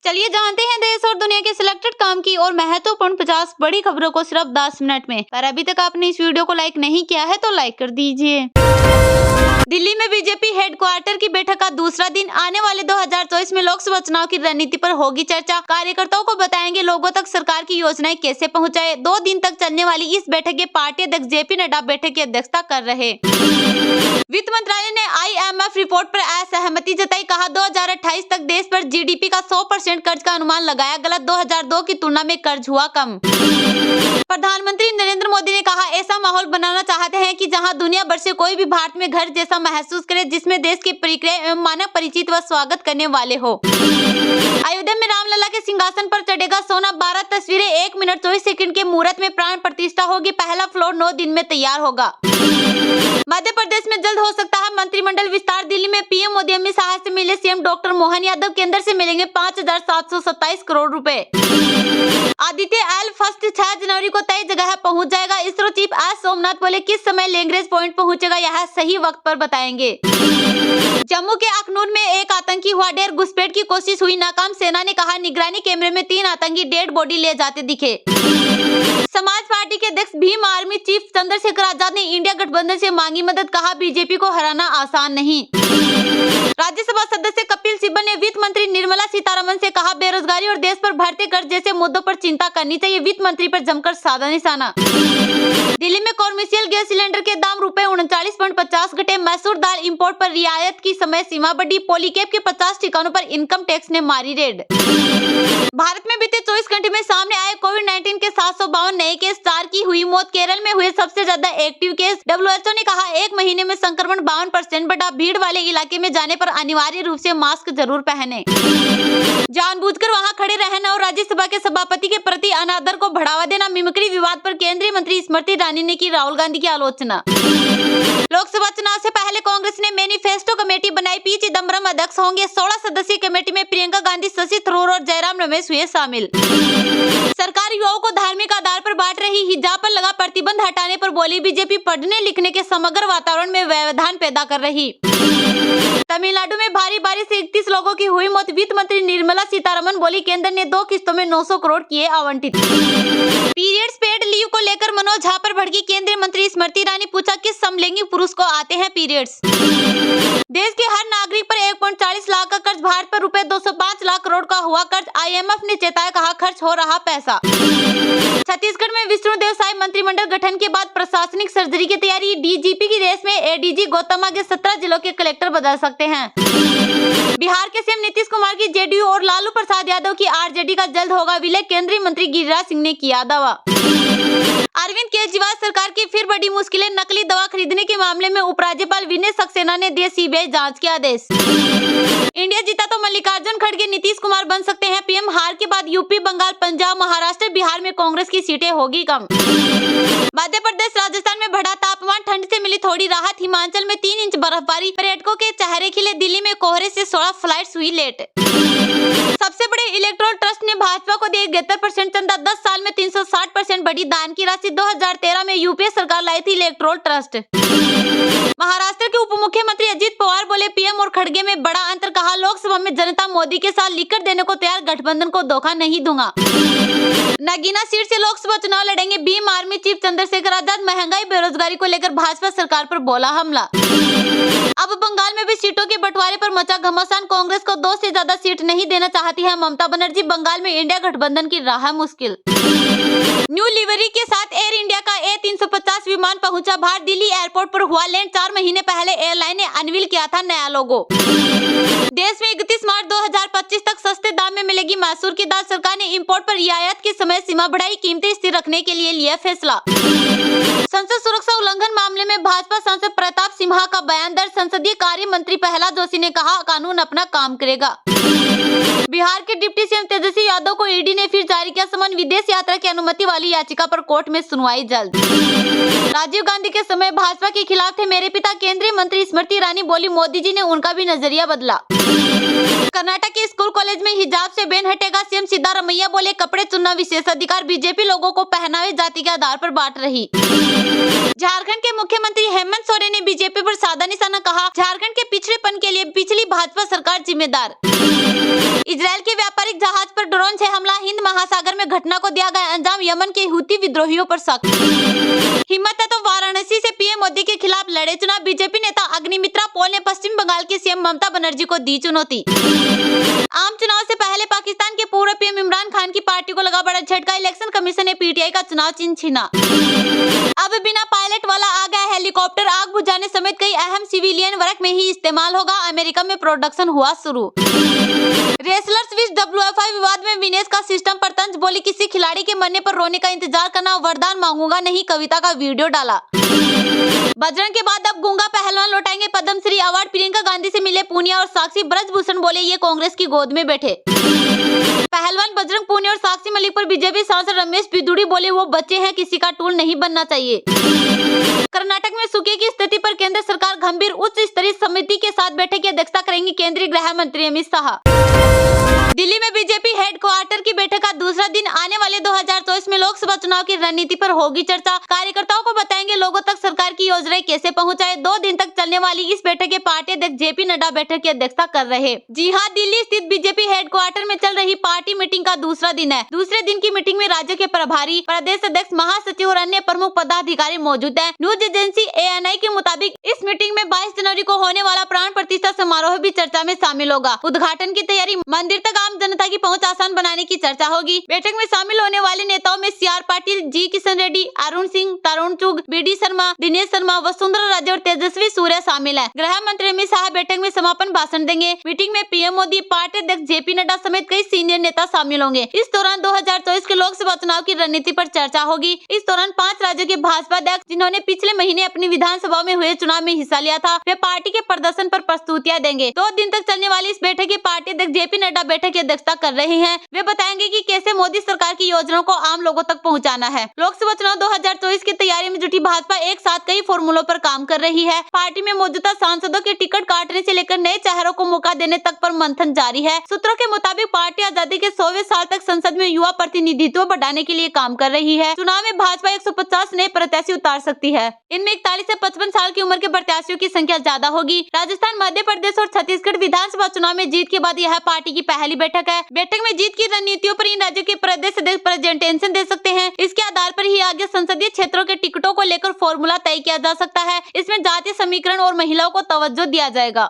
चलिए जानते हैं देश और दुनिया के सिलेक्टेड काम की और महत्वपूर्ण 50 बड़ी खबरों को सिर्फ 10 मिनट में। पर अभी तक आपने इस वीडियो को लाइक नहीं किया है तो लाइक कर दीजिए। दिल्ली में बीजेपी हेडक्वार्टर की बैठक का दूसरा दिन। आने वाले 2024 में लोकसभा चुनाव की रणनीति पर होगी चर्चा। कार्यकर्ताओं को बताएंगे लोगों तक सरकार की योजनाएं कैसे पहुंचाए। 2 दिन तक चलने वाली इस बैठक के पार्टी अध्यक्ष जेपी नड्डा बैठक की अध्यक्षता कर रहे। वित्त मंत्रालय ने IMF रिपोर्ट पर असहमति जताई। कहा 2028 तक देश पर GDP का 100% कर्ज का अनुमान लगाया गलत। 2002 की तुलना में कर्ज हुआ कम। प्रधानमंत्री नरेंद्र मोदी ने कहा ऐसा माहौल बनाना चाहते हैं कि जहां दुनिया भर से कोई भी भारत में घर जैसा महसूस करे, जिसमें देश की प्रक्रिया एवं मानव परिचित व स्वागत करने वाले हो। अयोध्या में रामलला के सिंहासन पर चढ़ेगा सोना। 12 तस्वीरें 1 मिनट 24 सेकंड के मुहूर्त में प्राण प्रतिष्ठा होगी। पहला फ्लोर 9 दिन में तैयार होगा। मध्य प्रदेश में जल्द हो सकता है मंत्रिमंडल विस्तार। दिल्ली में पीएम मोदी अमित शाह से मिले सीएम डॉक्टर मोहन यादव। केंद्र से मिलेंगे 5,727 करोड़ रुपए। आदित्य एल फर्स्ट 6 जनवरी को तय जगह पहुंच जाएगा। इसरो चीफ एस सोमनाथ बोले किस समय लैंग्वेज पॉइंट पहुंचेगा यह सही वक्त पर बताएंगे। जम्मू के अखनूर में एक आतंकी हुआ ढेर। घुसपैठ की कोशिश हुई नाकाम। सेना ने कहा निगरानी कैमरे में 3 आतंकी डेड बॉडी ले जाते दिखे। समाज पार्टी के अध्यक्ष भीम आर्मी चीफ चंद्रशेखर आजाद ने इंडिया गठबंधन से मांगी मदद। कहा बीजेपी को हराना आसान नहीं। राज्यसभा सदस्य कपिल सिब्बल ने वित्त मंत्री निर्मला सीतारमण से कहा बेरोजगारी और देश पर बढ़ते कर्ज जैसे मुद्दों पर चिंता करनी चाहिए। वित्त मंत्री पर जमकर साधा निशाना। दिल्ली में कॉमर्शियल गैस सिलेंडर के दाम ₹39.50 घटे। मैसूर दाल इंपोर्ट पर रियायत की समय सीमा बढ़ी। पॉलीकैब के 50 ठिकानों पर इनकम टैक्स ने मारी रेड। भारत में बीते 24 घंटे में सामने आए कोविड-19 के 752 नए केस। 4 की हुई मौत। केरल में हुए सबसे ज्यादा एक्टिव केस। WHO ने कहा 1 महीने में संक्रमण 52% बढ़ा। भीड़ वाले इलाके में जाने पर अनिवार्य रूप से मास्क जरूर पहने। जानबूझकर वहां खड़े रहना और राज्यसभा के सभापति के प्रति अनादर को बढ़ावा देना। मिमिक्री विवाद पर केंद्रीय मंत्री स्मृति ईरानी ने की राहुल गांधी की आलोचना। लोकसभा चुनाव से पहले कांग्रेस ने मैनिफेस्टो कमेटी बनाई। पी चिदम्बरम अध्यक्ष होंगे। 16 सदस्यीय कमेटी में प्रियंका गांधी, शशि थरूर और जयराम रमेश हुए शामिल। सरकार युवाओं को धार्मिक आधार पर बांट रही। हिजाब पर लगा प्रतिबंध हटाने पर बोली बीजेपी पढ़ने लिखने के समग्र वातावरण में व्यवधान पैदा कर रही। तमिलनाडु में भारी बारिश से 31 लोगों की हुई मौत। वित्त मंत्री निर्मला सीतारमण बोली केंद्र ने 2 किस्तों में 900 करोड़ किए आवंटित। पीरियड्स पेड लीव को लेकर मनोज झा पर भड़की केंद्रीय मंत्री स्मृति ईरानी। पूछा किस समलैंगिक पुरुष को आते हैं पीरियड्स। देश के हर नागरिक पर 1.40 लाख का कर्ज। भारत पर ₹205 लाख करोड़ का हुआ कर्ज। IMF ने चेताया, कहा खर्च हो रहा पैसा। छत्तीसगढ़ में विष्णु देव साय मंत्रिमंडल गठन के बाद प्रशासनिक सर्जरी की तैयारी। DGP की रेस में ADG गौतम आगे 17 जिलों के कलेक्टर बदल सकते हैं। बिहार के सीएम नीतीश कुमार की JDU और लालू प्रसाद यादव की RJD का जल्द होगा विलय। केंद्रीय मंत्री गिरिराज सिंह ने किया दावा। अरविंद केजरीवाल सरकार की फिर बड़ी मुश्किलें। नकली दवा खरीदने के मामले में उपराज्यपाल विनय सक्सेना ने दिए CBI जांच के आदेश। इंडिया जीता तो मल्लिकार्जुन खड़गे नीतीश कुमार बन सकते हैं PM। हार के बाद यूपी, बंगाल, पंजाब, महाराष्ट्र, बिहार में कांग्रेस की सीटें होगी कम। मध्य प्रदेश, राजस्थान में बढ़ा तापमान। ठंड से मिली थोड़ी राहत। हिमाचल में 3 इंच बर्फबारी। पर्यटकों के चेहरे खिले। दिल्ली में कोहरे से 16 फ्लाइट्स हुई लेट। सबसे बड़े इलेक्ट्रोल ट्रस्ट ने भाजपा को दिए 71% चंदा। 10 साल में 360% बढ़ी दान की राशि। 2013 में UPA सरकार लाई थी इलेक्ट्रोल ट्रस्ट। महाराष्ट्र के उप मुख्यमंत्री अजित पवार बोले PM और खड़गे में बड़ा अंतर। कहा लोकसभा में जनता मोदी के साथ लिखकर देने को तैयार। गठबंधन को धोखा नहीं दूंगा। नगीना सीट से लोकसभा चुनाव लड़ेंगे भीम आर्मी चीफ चंद्रशेखर आजाद। महंगाई बेरोजगारी को लेकर भाजपा सरकार पर बोला हमला। अब बंगाल में भी सीटों के बंटवारे पर मचा घमासान। कांग्रेस को 2 से ज्यादा सीट नहीं देना चाहती है ममता बनर्जी। बंगाल में इंडिया गठबंधन की राह मुश्किल। न्यू लिवरी के साथ एयर इंडिया का A350 विमान पहुंचा बाहर। दिल्ली एयरपोर्ट पर हुआ लैंड। 4 महीने पहले एयरलाइन ने अनवील किया था नया लोगो। देश में 31 मार्च 2025 तक सस्ते दाम में मिलेगी मैसूर की दाल। सरकार ने इंपोर्ट पर रियायत की समय सीमा बढ़ाई। कीमतें स्थिर रखने के लिए लिया फैसला। संसद सुरक्षा उल्लंघन मामले में भाजपा सांसद प्रताप सिम्हा का बयान दर्ज। संसदीय कार्य मंत्री प्रहलाद जोशी ने कहा कानून अपना काम करेगा। बिहार के डिप्टी सीएम तेजस्वी यादव को ईडी ने फिर जारी किया समन। विदेश यात्रा की अनुमति वाली याचिका पर कोर्ट में सुनवाई जल्द। राजीव गांधी के समय भाजपा के खिलाफ थे मेरे पिता। केंद्रीय मंत्री स्मृति ईरानी बोली मोदी जी ने उनका भी नजरिया बदला। कर्नाटक के स्कूल कॉलेज में हिजाब से बैन हटेगा, सीएम सिद्धारमैया बोले कपड़े चुनना विशेषाधिकार, बीजेपी लोगों को पहनावे जाति के आधार पर बांट रही। झारखंड के मुख्यमंत्री हेमंत सोरेन ने बीजेपी पर साधा निशाना, कहा झारखंड के पिछड़ेपन के लिए पिछली भाजपा सरकार जिम्मेदार। इजरायल के व्यापारिक जहाज पर ड्रोन से हमला, हिंद महासागर में घटना को दिया गया अंजाम, यमन के हुती विद्रोहियों पर शक। हिम्मत है तो वाराणसी से पीएम मोदी के खिलाफ लड़े चुनाव, बीजेपी नेता अग्निमित्रा पॉल ने पश्चिम बंगाल की सीएम ममता बनर्जी को दी चुनौती। आम चुनाव से पहले पाकिस्तान के पूर्व पीएम इमरान खान की पार्टी को लगा बड़ा झटका, इलेक्शन कमीशन ने पीटीआई का चुनाव चिन्ह छीना। अब बिना पायलट वाला आ गया हेलीकॉप्टर, आग बुझाने समेत कई अहम सिविलियन वर्क में ही इस्तेमाल होगा, अमेरिका में प्रोडक्शन हुआ शुरू। रेसलर स्विस WFI विवाद में विनेश का सिस्टम पर तंज, बोली किसी खिलाड़ी के मरने पर रोने का इंतजार करना, वरदान मांगूंगा नहीं, कविता का वीडियो डाला। बजरंग के बाद अब गूंगा पहलवान लौटाएंगे पद्मश्री अवार्ड, प्रियंका गांधी से मिले पूनिया और साक्षी, ब्रजभूषण बोले ये कांग्रेस की गोद में बैठे। पहलवान बजरंग पूनिया और साक्षी मलिक पर बीजेपी सांसद रमेश बिदुड़ी बोले वो बच्चे हैं, किसी का टूल नहीं बनना चाहिए। कर्नाटक में सूखे की स्थिति पर केंद्र सरकार गंभीर, उच्च स्तरीय समिति के साथ बैठक की अध्यक्षता करेंगी केंद्रीय गृह मंत्री अमित शाह। दिल्ली में बीजेपी हेडक्वार्टर की बैठक का दूसरा दिन, आने वाले 2024 में लोकसभा चुनाव की रणनीति पर होगी चर्चा, कार्यकर्ताओं को बताएंगे लोगों तक सरकार की योजनाएं कैसे पहुंचाए। 2 दिन तक चलने वाली इस बैठक के पार्टी अध्यक्ष जेपी नड्डा बैठक की अध्यक्षता कर रहे। जी हां, दिल्ली स्थित बीजेपी हेडक्वार्टर में चल रही पार्टी मीटिंग का दूसरा दिन है। दूसरे दिन की मीटिंग में राज्य के प्रभारी, प्रदेश अध्यक्ष, महासचिव और अन्य प्रमुख पदाधिकारी मौजूद हैं। न्यूज एजेंसी ANI के मुताबिक इस मीटिंग में 22 जनवरी को होने वाला प्राण प्रतिष्ठा समारोह भी चर्चा में शामिल होगा। उद्घाटन की तैयारी, मंदिर तक आम जनता की पहुंच आसान बनाने की चर्चा होगी। बैठक में शामिल होने वाले नेताओं में CR पाटिल, जी किशन रेड्डी, अरुण सिंह, तरुण चुग, BD शर्मा, दिनेश शर्मा, वसुंधरा राजे और तेजस्वी सूर्या शामिल हैं। गृह मंत्री अमित शाह बैठक में समापन भाषण देंगे। मीटिंग में पीएम मोदी, पार्टी अध्यक्ष JP नड्डा समेत कई सीनियर नेता शामिल होंगे। इस दौरान 2024 के लोकसभा चुनाव की रणनीति पर चर्चा होगी। इस दौरान 5 राज्यों के भाजपा अध्यक्ष, जिन्होंने पिछले महीने अपनी विधानसभा में हुए चुनाव में हिस्सा लिया था, वे पार्टी के प्रदर्शन पर प्रस्तुतियां देंगे। 2 दिन तक चलने वाली इस बैठक की पार्टी अध्यक्ष JP नड्डा बैठक की अध्यक्षता कर रहे हैं। वे बताएंगे कि कैसे मोदी सरकार की योजनाओं को आम लोगों तक पहुंचाना है। लोकसभा चुनाव 2024 की तैयारी में जुटी भाजपा एक साथ कई फॉर्मूलों पर काम कर रही है। पार्टी में मौजूदा सांसदों के टिकट काटने से लेकर नए चेहरों को मौका देने तक पर मंथन जारी है। सूत्रों के मुताबिक पार्टी आजादी के 100वें साल तक संसद में युवा प्रतिनिधित्व बढ़ाने के लिए काम कर रही है। चुनाव में भाजपा 150 नए प्रत्याशी उतार सकती है। इनमें 41 से 55 साल की उम्र के प्रत्याशियों की संख्या ज्यादा होगी। राजस्थान, मध्य प्रदेश और छत्तीसगढ़ विधानसभा चुनाव में जीत के बाद यह पार्टी की पहली बैठक है। बैठक में जीत की रणनीतियों पर इन राज्यों के प्रदेश अध्यक्ष प्रेजेंटेशन दे सकते हैं। इसके आधार पर ही आगे संसदीय क्षेत्रों के टिकटों को लेकर फॉर्मूला तय किया जा सकता है। इसमें जातीय समीकरण और महिलाओं को तवज्जो दिया जाएगा।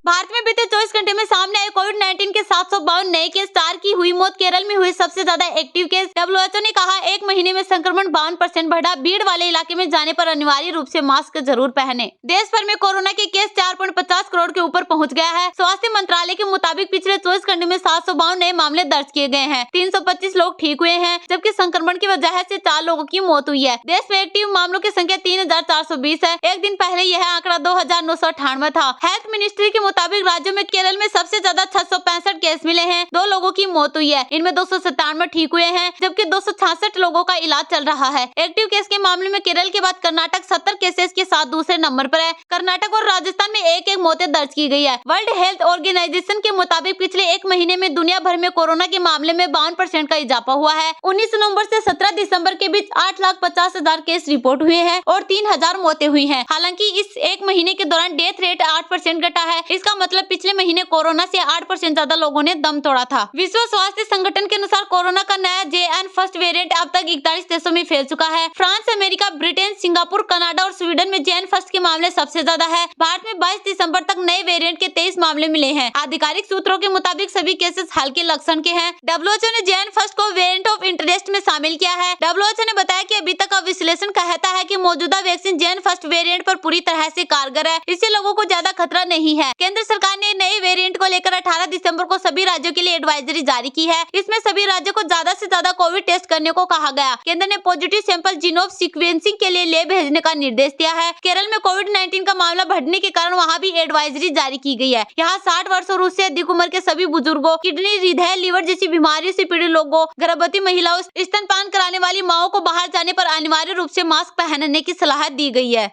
भारत में बीते 24 घंटे में सामने आए कोविड-19 के 752 नए केस, 4 की हुई मौत। केरल में हुए सबसे ज्यादा एक्टिव केस। WHO ने कहा 1 महीने में संक्रमण 52% बढ़ा। भीड़ वाले इलाके में जाने पर अनिवार्य रूप से मास्क जरूर पहने। देश भर में कोरोना के केस 4.50 करोड़ के ऊपर पहुंच गया है। स्वास्थ्य मंत्रालय के मुताबिक पिछले 24 घंटे में 752 नए मामले दर्ज किए गए हैं। 325 लोग ठीक हुए हैं, जबकि संक्रमण की वजह से 4 लोगों की मौत हुई है। देश में एक्टिव मामलों की संख्या 3420 है। एक दिन पहले यह आंकड़ा 2998 था। हेल्थ मिनिस्ट्री के मुताबिक राज्यों में केरल में सबसे ज्यादा 665 केस मिले हैं। 2 लोगों की मौत हुई है। इनमें 297 ठीक हुए हैं, जबकि 266 लोगों का इलाज चल रहा है। एक्टिव केस के मामले में केरल के बाद कर्नाटक 70 केसेस के साथ दूसरे नंबर पर है। कर्नाटक और राजस्थान में एक मौतें दर्ज की गई है। वर्ल्ड हेल्थ ऑर्गेनाइजेशन के मुताबिक पिछले 1 महीने में दुनिया भर में कोरोना के मामले में 52% का इजाफा हुआ है। 19 नवंबर से 17 दिसंबर के बीच 8,50,000 केस रिपोर्ट हुए हैं और 3000 मौतें हुई हैं। हालांकि इस 1 महीने के दौरान डेथ रेट 8% घटा है। इसका मतलब पिछले महीने कोरोना से 8% ज्यादा लोगों ने दम तोड़ा था। विश्व स्वास्थ्य संगठन के अनुसार कोरोना का नया JN फर्स्ट वेरिएंट अब तक 41 देशों में फैल चुका है। France, America, Britain, Singapore, Canada और स्वीडन में JN फर्स्ट के मामले सबसे ज्यादा है। भारत में 22 दिसंबर तक नए वेरिएंट के 23 मामले मिले हैं। आधिकारिक सूत्रों के मुताबिक सभी केसेस हल्के लक्षण के हैं। WHO ने JN फर्स्ट को वेरिएंट ऑफ इंटरेस्ट में शामिल किया है। WHO ने बताया कि अभी तक का विश्लेषण कहता है कि मौजूदा वैक्सीन JN फर्स्ट वेरिएंट पर पूरी तरह से कारगर है। इससे लोगों को ज्यादा खतरा नहीं है। केंद्र सरकार ने नए वेरिएंट को लेकर 18 दिसंबर को सभी राज्यों के लिए एडवाइजरी जारी की है। इसमें सभी राज्यों को ज्यादा से ज्यादा कोविड टेस्ट करने को कहा गया। केंद्र ने पॉजिटिव सैंपल जीनोम सीक्वेंसिंग के लिए लैब भेजने का निर्देश दिया है। केरल में कोविड-19 का मामला बढ़ने के कारण वहां भी एडवाइजरी जारी की गई है। यहाँ 60 वर्ष और उससे अधिक उम्र के सभी बुजुर्गों, किडनी, हृदय, लीवर जैसी बीमारियों से पीड़ित लोगों, गर्भवती महिलाओं, स्तनपान कराने वाली माओं को बाहर जाने पर अनिवार्य रूप से मास्क पहनने की सलाह दी गई है।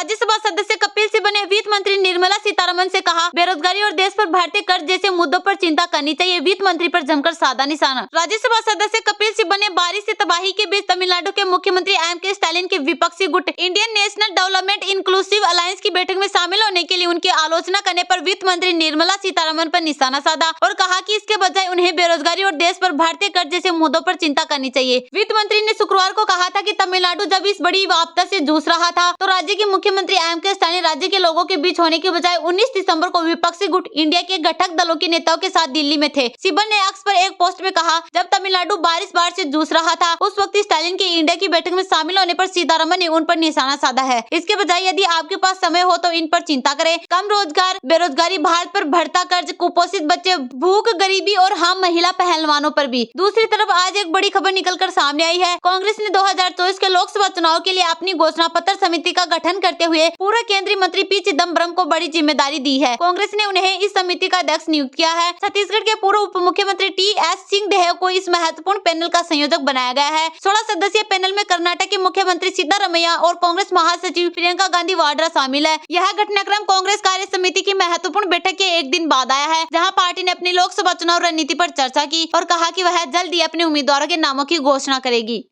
राज्यसभा सदस्य कपिल सिब्बल ने वित्त मंत्री निर्मला सीतारमण से कहा, बेरोजगारी और देश पर बढ़ते कर्ज जैसे मुद्दों पर चिंता करनी चाहिए। वित्त मंत्री पर जमकर साधा निशाना। राज्यसभा सदस्य कपिल सिब्बल ने बारिश से तबाही के बीच तमिलनाडु के मुख्यमंत्री M.K. स्टालिन के विपक्षी गुट Indian national development inclusive alliance की बैठक में शामिल होने के लिए उनकी आलोचना करने पर वित्त मंत्री निर्मला सीतारमण पर निशाना साधा और कहा कि इसके बजाय उन्हें बेरोजगारी और देश पर बढ़ते कर्ज जैसे मुद्दों पर चिंता करनी चाहिए। वित्त मंत्री ने शुक्रवार को कहा था कि तमिलनाडु जब इस बड़ी आपदा से जूझ रहा था तो राज्य के मुख्यमंत्री M.K. स्टालिन राज्य के लोगों के बीच होने के बजाय 19 दिसंबर को विपक्षी गुट इंडिया के घटक दलों के नेताओं के साथ दिल्ली में थे। सिब्बल ने एक्स पर एक पोस्ट में कहा, जब तमिलनाडु बाढ़ से जूझ रहा था उस वक्त स्टालिन के इंडिया की बैठक में शामिल होने पर सीतारमण ने उन पर निशाना साधा है। इसके बजाय यदि आपके पास समय हो तो इन पर चिंता करें। कम रोजगार, बेरोजगारी, भारत पर बढ़ता कर्ज, कुपोषित बच्चे, भूख, गरीबी और हम महिला पहलवानों पर भी। दूसरी तरफ आज एक बड़ी खबर निकलकर सामने आई है। कांग्रेस ने 2024 के लोकसभा चुनाव के लिए अपनी घोषणा पत्र समिति का गठन करते हुए पूर्व केंद्रीय मंत्री पी चिदम्बरम को बड़ी जिम्मेदारी दी है। कांग्रेस ने उन्हें इस समिति का अध्यक्ष नियुक्त किया है। छत्तीसगढ़ के पूर्व उप मुख्यमंत्री T.S. सिंहदेव को इस महत्वपूर्ण पैनल का संयोजक बनाया गया है। 16 सदस्यीय पैनल में कर्नाटक के मुख्यमंत्री सिद्धारमैया और कांग्रेस महासचिव प्रियंका गांधी वाड्रा शामिल है। यह घटनाक्रम कांग्रेस कार्य समिति की महत्वपूर्ण बैठक के एक दिन बाद आया है, जहां पार्टी ने अपनी लोकसभा चुनाव रणनीति पर चर्चा की और कहा कि वह जल्द ही अपने उम्मीदवारों के नामों की घोषणा करेगी।